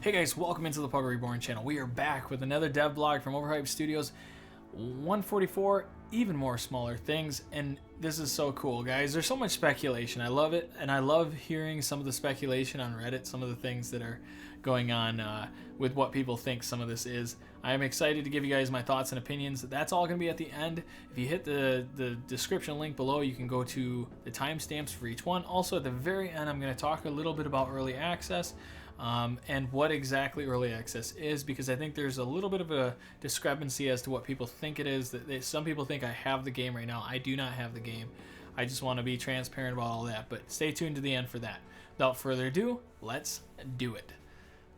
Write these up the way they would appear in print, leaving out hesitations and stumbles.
Hey guys, welcome into the PuggoReborn channel. We are back with another dev blog from OverHype Studios 144, even more smaller things, and this is so cool, guys. There's so much speculation. I love it, and I love hearing some of the speculation on Reddit, some of the things that are going on with what people think some of this is. I am excited to give you guys my thoughts and opinions. That's all going to be at the end. If you hit the description link below, you can go to the timestamps for each one. Also, at the very end, I'm going to talk a little bit about early access. And what exactly early access is, because I think there's a little bit of a discrepancy as to what people think it is. Some people think I have the game right now. I do not have the game. I just want to be transparent about all that, but stay tuned to the end for that. Without further ado, let's do it.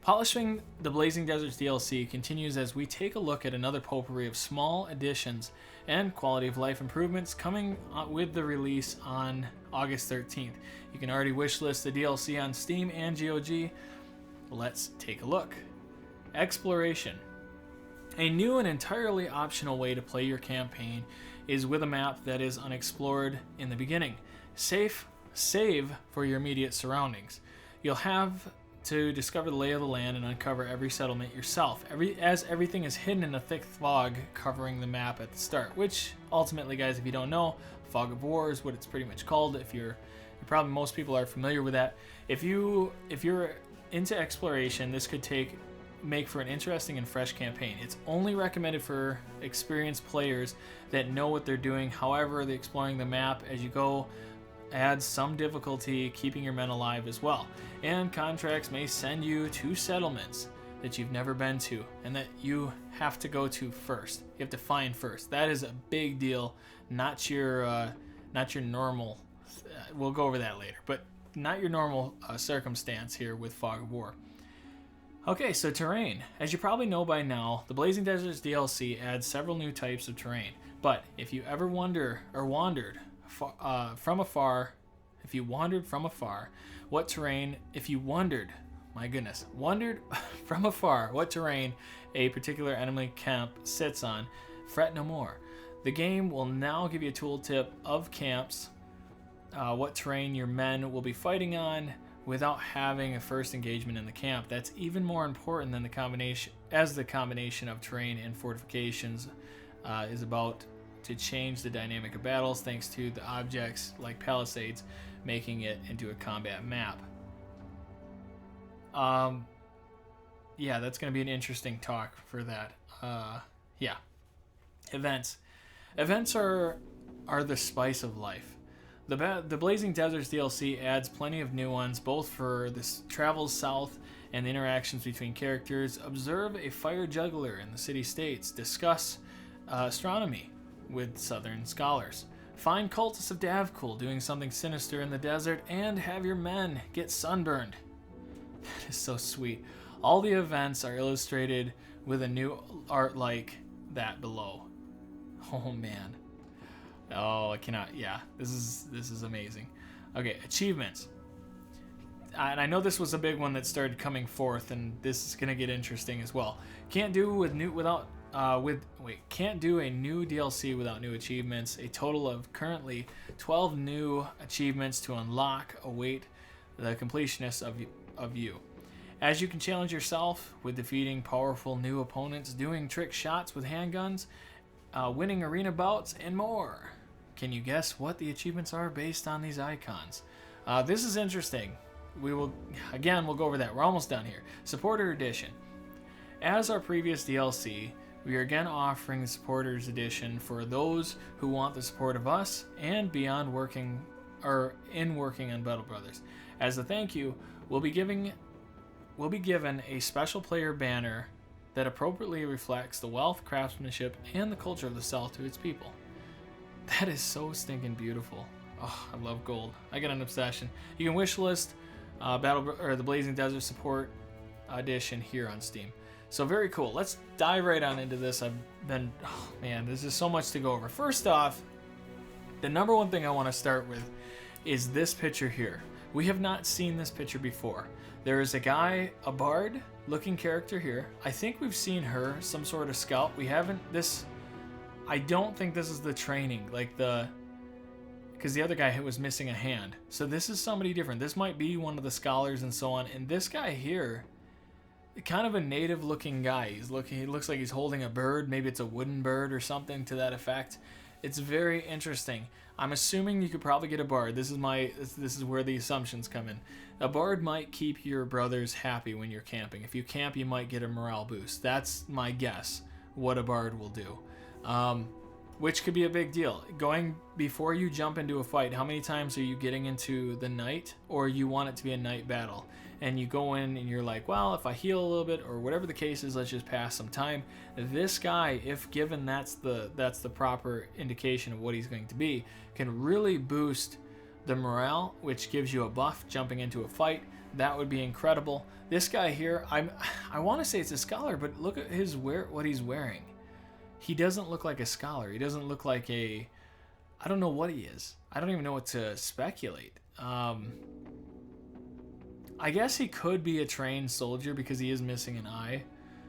Polishing the Blazing Deserts DLC continues as we take a look at another potpourri of small additions and quality of life improvements coming with the release on August 13th. You can already wishlist the DLC on Steam and GOG. Let's take a look. Exploration. A new and entirely optional way to play your campaign is with a map that is unexplored in the beginning. Save for your immediate surroundings. You'll have to discover the lay of the land and uncover every settlement yourself, as everything is hidden in a thick fog covering the map at the start, which ultimately, guys, if you don't know, fog of war is what it's pretty much called. If you're probably, most people are familiar with that. If you're into exploration, this could make for an interesting and fresh campaign. It's only recommended for experienced players that know what they're doing. However, the exploring the map as you go adds some difficulty keeping your men alive as well. And contracts may send you to settlements that you've never been to and that you have to go to first. You have to find first. That is a big deal. Not your normal. We'll go over that later, but not your normal circumstance here with Fog of War. Okay, so terrain. As you probably know by now, the Blazing Deserts DLC adds several new types of terrain. But if you ever wandered from afar, what terrain a particular enemy camp sits on, fret no more. The game will now give you a tooltip of camps, what terrain your men will be fighting on without having a first engagement in the camp. That's even more important than the combination of terrain and fortifications is about to change the dynamic of battles thanks to the objects like palisades making it into a combat map. Yeah, that's going to be an interesting talk for that. Yeah. Events are the spice of life. The Blazing Deserts DLC adds plenty of new ones, both for the travels south and the interactions between characters. Observe a fire juggler in the city-states. Discuss astronomy with southern scholars. Find cultists of Davkul doing something sinister in the desert, and have your men get sunburned. That is so sweet. All the events are illustrated with a new art like that below. Oh man. Oh, I cannot. Yeah, this is amazing. Okay, achievements. And I know this was a big one that started coming forth, and this is gonna get interesting as well. Can't do a new DLC without new achievements. A total of currently 12 new achievements to unlock await the completionists of you. As you can challenge yourself with defeating powerful new opponents, doing trick shots with handguns, winning arena bouts, and more. Can you guess what the achievements are based on these icons? This is interesting. We'll go over that. We're almost done here. Supporter Edition. As our previous DLC, we are again offering the Supporters Edition for those who want the support of us and beyond working on Battle Brothers. As a thank you, we'll be given a special player banner that appropriately reflects the wealth, craftsmanship, and the culture of the South to its people. That is so stinking beautiful. Oh, I love gold. I got an obsession. You can wishlist the Blazing Desert Support Edition here on Steam. So very cool. Let's dive right on into this. Oh man, there's just so much to go over. First off, the number one thing I want to start with is this picture here. We have not seen this picture before. There is a bard looking character here. I think we've seen her, some sort of scout. I don't think this is the training, because the other guy was missing a hand. So this is somebody different. This might be one of the scholars and so on. And this guy here kind of a native looking guy. He looks like he's holding a bird. Maybe it's a wooden bird or something to that effect. It's very interesting. I'm assuming you could probably get a bard. This is where the assumptions come in. A bard might keep your brothers happy when you're camping. If you camp, you might get a morale boost. That's my guess what a bard will do. Which could be a big deal. Going before you jump into a fight, how many times are you getting into the night, or you want it to be a night battle? And you go in and you're like, well, if I heal a little bit or whatever the case is, let's just pass some time. This guy, if given that's the proper indication of what he's going to be, can really boost the morale, which gives you a buff jumping into a fight. That would be incredible. This guy here, I want to say it's a scholar, but look at what he's wearing. He doesn't look like a scholar. He doesn't look like I don't know what he is. I don't even know what to speculate. I guess he could be a trained soldier because he is missing an eye.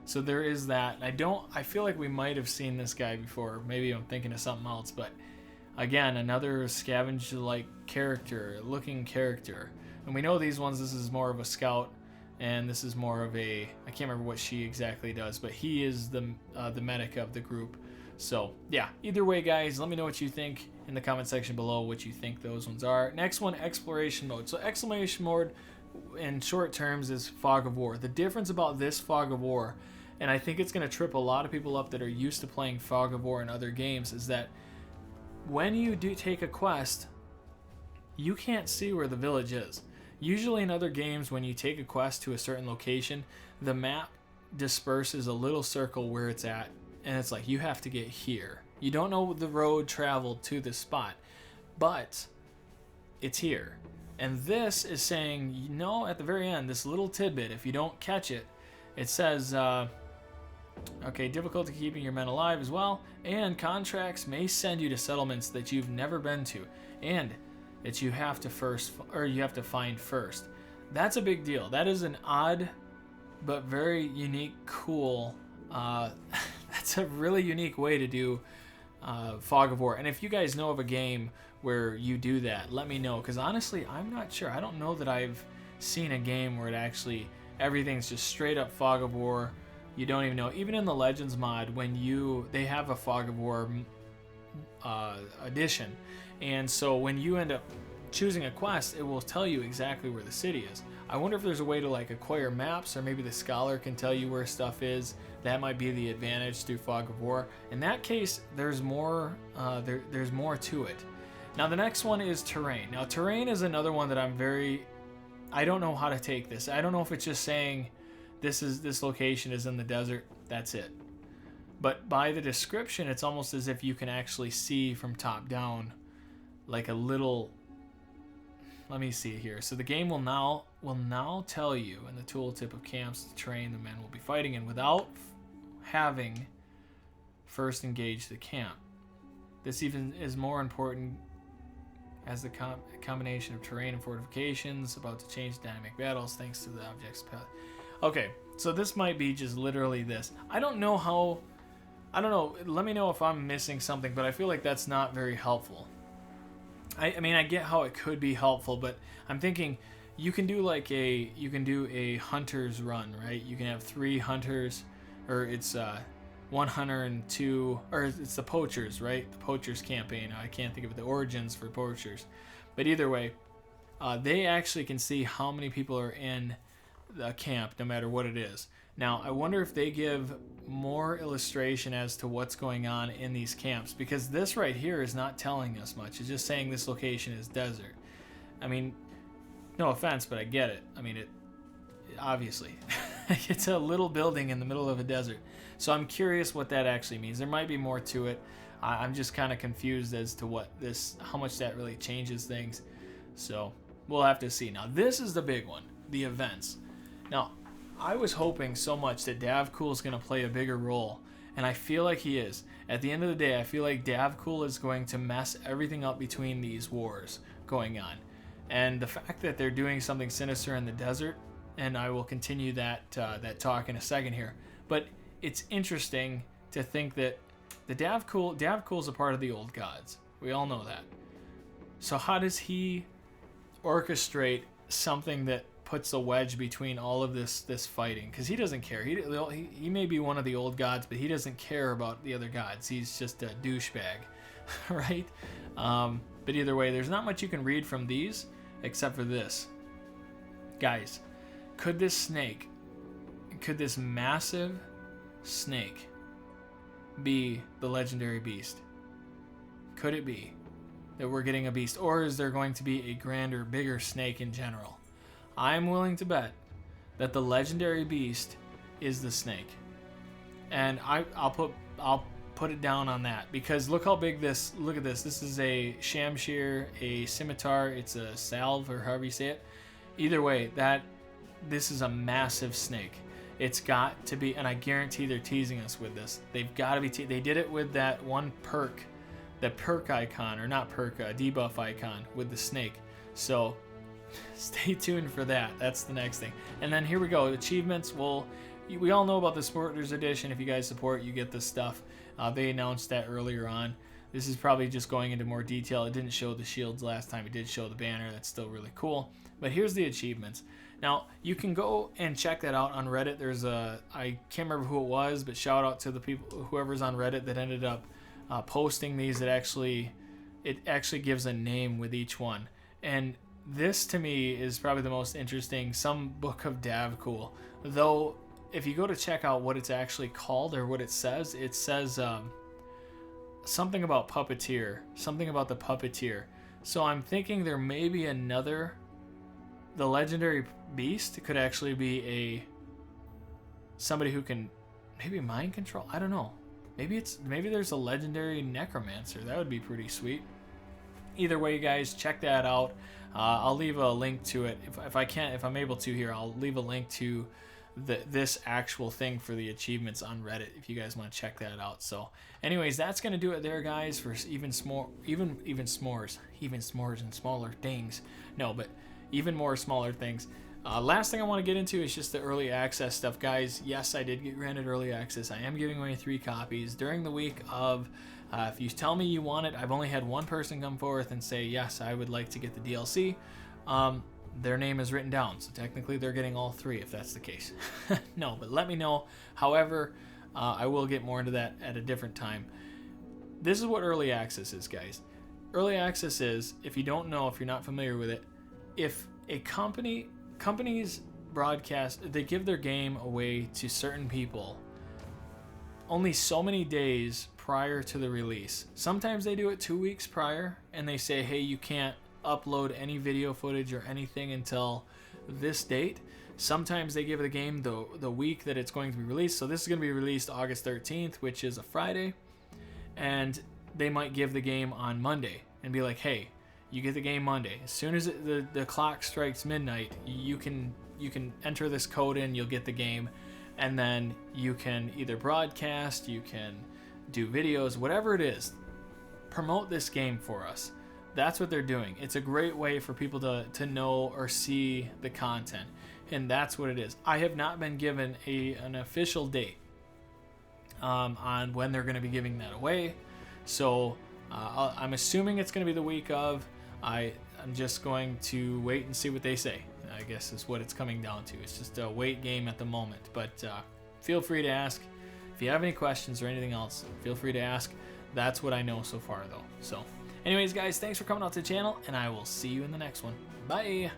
So there is that. I feel like we might have seen this guy before. Maybe I'm thinking of something else, but again, another scavenger-like looking character. And we know these ones, this is more of a scout, and this is more of I can't remember what she exactly does, but he is the medic of the group. So yeah, either way guys, let me know what you think in the comment section below, what you think those ones are. Next one, exploration mode. So exclamation mode in short terms is fog of war. The difference about this fog of war, and I think it's going to trip a lot of people up that are used to playing fog of war in other games, is that when you do take a quest, you can't see where the village is. Usually in other games, when you take a quest to a certain location, the map disperses a little circle where it's at, and it's like, you have to get here. You don't know the road traveled to this spot, but it's here. And this is saying, you know, at the very end, this little tidbit, if you don't catch it, it says, okay, difficulty keeping your men alive as well, and contracts may send you to settlements that you've never been to, and that you have to find first. That's a big deal. That is an odd but very unique, cool. That's a really unique way to do fog of war. And if you guys know of a game where you do that, let me know, because honestly, I'm not sure. I don't know that I've seen a game where it actually everything's just straight up fog of war. You don't even know. Even in the Legends mod, when they have a fog of war edition, and so when you end up choosing a quest, it will tell you exactly where the city is. I wonder if there's a way to like acquire maps, or maybe the scholar can tell you where stuff is. That might be the advantage through fog of war. In that case, there's more there's more to it. Now the next one is terrain. Now terrain is another one that I don't know how to take this. I don't know if it's just saying this location is in the desert, that's it. But by the description, it's almost as if you can actually see from top down, like a little. Let me see here. So the game will now tell you in the tooltip of camps the terrain the men will be fighting in without having first engaged the camp. This even is more important as the combination of terrain and fortifications about to change dynamic battles thanks to the object's path. Okay, so this might be just literally this. I don't know. Let me know if I'm missing something, but I feel like that's not very helpful. I mean, I get how it could be helpful, but I'm thinking you can do a hunter's run, right? You can have 3 hunters, or it's 1 hunter and 2, or it's the poachers, right? The poachers campaign. I can't think of the origins for poachers, but either way, they actually can see how many people are in the camp, no matter what it is. Now, I wonder if they give more illustration as to what's going on in these camps, because this right here is not telling us much. It's just saying this location is desert. I mean, no offense, but I get it. I mean, it obviously, it's a little building in the middle of a desert. So I'm curious what that actually means. There might be more to it. I'm just kind of confused as to how much that really changes things. So we'll have to see. Now, this is the big one, the events. Now, I was hoping so much that Davcool is going to play a bigger role, and I feel like he is. At the end of the day, I feel like Davcool is going to mess everything up between these wars going on. And the fact that they're doing something sinister in the desert, and I will continue that talk in a second here, but it's interesting to think that Davcool is a part of the old gods. We all know that. So how does he orchestrate something that puts a wedge between all of this fighting, because he doesn't care. He may be one of the old gods, but he doesn't care about the other gods. He's just a douchebag, right? But either way, there's not much you can read from these except for this. Guys, could this massive snake be the legendary beast? Could it be that we're getting a beast, or is there going to be a grander, bigger snake in general? I'm willing to bet that the legendary beast is the snake, and I'll put it down on that, because look how big this. Look at this. This is a shamshir, a scimitar. It's a salve, or however you say it. Either way, this is a massive snake. It's got to be, and I guarantee they're teasing us with this. They've got to be. They did it with that one perk. The perk icon, or not perk, debuff icon with the snake. So stay tuned for that. That's the next thing. And then here we go. Achievements. Well, we all know about the Supporters Edition. If you guys support, you get this stuff. They announced that earlier on. This is probably just going into more detail. It didn't show the shields last time. It did show the banner. That's still really cool. But here's the achievements. Now, you can go and check that out on Reddit. There's I can't remember who it was, but shout out to the people, whoever's on Reddit that ended up posting these. It actually gives a name with each one, and this to me is probably the most interesting. Some book of Dav cool, though. If you go to check out what it's actually called, or what it says something about puppeteer, something about the puppeteer. So I'm thinking there may be the legendary beast could actually be somebody who can maybe mind control. I don't know. Maybe there's a legendary necromancer. That would be pretty sweet. Either way, guys, check that out. I'll leave a link to it if I'm able to here. I'll leave a link to this actual thing for the achievements on Reddit if you guys want to check that out. So, anyways, that's gonna do it there, guys, for even s'mores and smaller things. No, but even more smaller things. Last thing I want to get into is just the early access stuff, guys. Yes, I did get granted early access. I am giving away 3 copies during the week of. If you tell me you want it, I've only had one person come forth and say yes, I would like to get the DLC. Their name is written down, so technically they're getting all 3 if that's the case. No, but let me know. However, I will get more into that at a different time. This is what early access is, guys. Early access is, if you don't know, if you're not familiar with it, if a companies broadcast, they give their game away to certain people only so many days prior to the release. Sometimes they do it 2 weeks prior, and they say, hey, you can't upload any video footage or anything until this date. Sometimes they give the game the week that it's going to be released. So this is going to be released August 13th, which is a Friday, and they might give the game on Monday and be like, hey, you get the game Monday. As soon as the clock strikes midnight, you can enter this code in, you'll get the game, and then you can either broadcast, you can do videos, whatever it is. Promote this game for us. That's what they're doing. It's a great way for people to know or see the content, and that's what it is. I have not been given an official date on when they're going to be giving that away, so I'm assuming it's going to be the week of. I'm just going to wait and see what they say, I guess is what it's coming down to. It's just a wait game at the moment, but feel free to ask. If you have any questions or anything else, feel free to ask. That's what I know so far, though. So anyways, guys, thanks for coming out to the channel, and I will see you in the next one. Bye!